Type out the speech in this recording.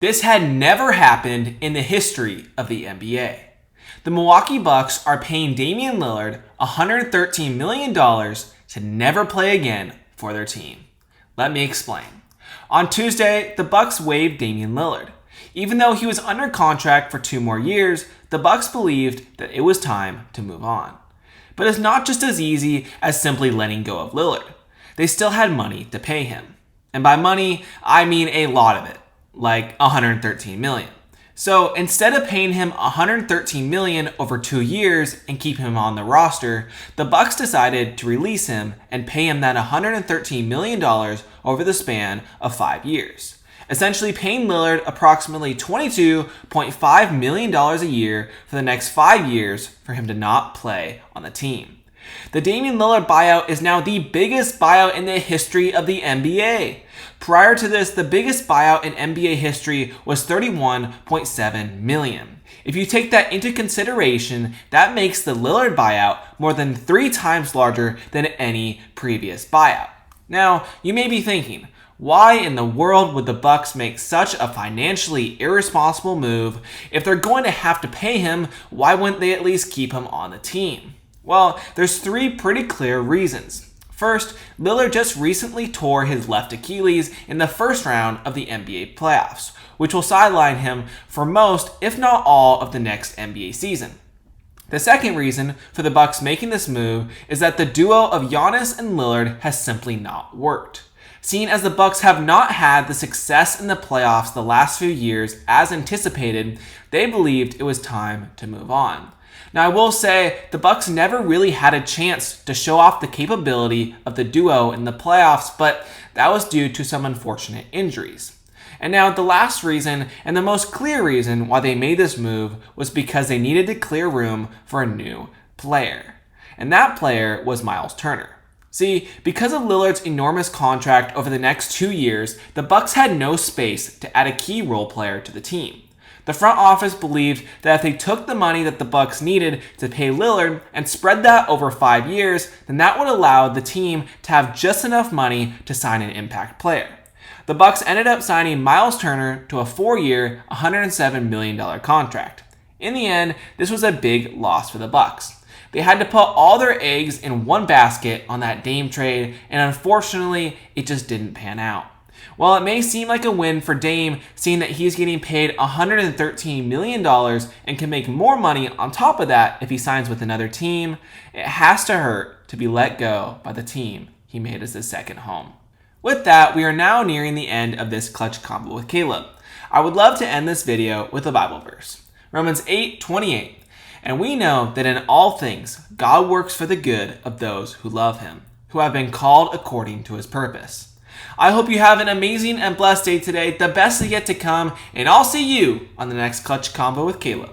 This had never happened in the history of the NBA. The Milwaukee Bucks are paying Damian Lillard $113 million to never play again for their team. Let me explain. On Tuesday, the Bucks waived Damian Lillard. Even though he was under contract for 2 more years, the Bucks believed that it was time to move on. But it's not just as easy as simply letting go of Lillard. They still had money to pay him. And by money, I mean a lot of it, like $113 million. So instead of paying him $113 million over 2 years and keep him on the roster, the Bucks decided to release him and pay him that $113 million over the span of 5 years. Essentially paying Lillard approximately $22.5 million a year for the next 5 years for him to not play on the team. The Damian Lillard buyout is now the biggest buyout in the history of the NBA. Prior to this, the biggest buyout in NBA history was $31.7 million. If you take that into consideration, that makes the Lillard buyout more than 3 times larger than any previous buyout. Now, you may be thinking, why in the world would the Bucks make such a financially irresponsible move? If they're going to have to pay him, why wouldn't they at least keep him on the team? Well, there's 3 pretty clear reasons. First, Lillard just recently tore his left Achilles in the first round of the NBA playoffs, which will sideline him for most, if not all, of the next NBA season. The second reason for the Bucks making this move is that the duo of Giannis and Lillard has simply not worked. Seeing as the Bucks have not had the success in the playoffs the last few years as anticipated, they believed it was time to move on. Now, I will say the Bucks never really had a chance to show off the capability of the duo in the playoffs, but that was due to some unfortunate injuries. And now the last reason, and the most clear reason why they made this move, was because they needed to clear room for a new player. And that player was Miles Turner. See, because of Lillard's enormous contract over the next 2 years, the Bucks had no space to add a key role player to the team. The front office believed that if they took the money that the Bucks needed to pay Lillard and spread that over 5 years, then that would allow the team to have just enough money to sign an impact player. The Bucks ended up signing Miles Turner to a 4-year, $107 million contract. In the end, this was a big loss for the Bucks. They had to put all their eggs in one basket on that Dame trade, and unfortunately, it just didn't pan out. While it may seem like a win for Dame, seeing that he's getting paid $113 million and can make more money on top of that if he signs with another team, it has to hurt to be let go by the team he made as his second home. With that, we are now nearing the end of this Clutch Combo with Caleb. I would love to end this video with a Bible verse. Romans 8:28. And we know that in all things, God works for the good of those who love him, who have been called according to his purpose. I hope you have an amazing and blessed day today, the best is yet to come, and I'll see you on the next Clutch Combo with Caleb.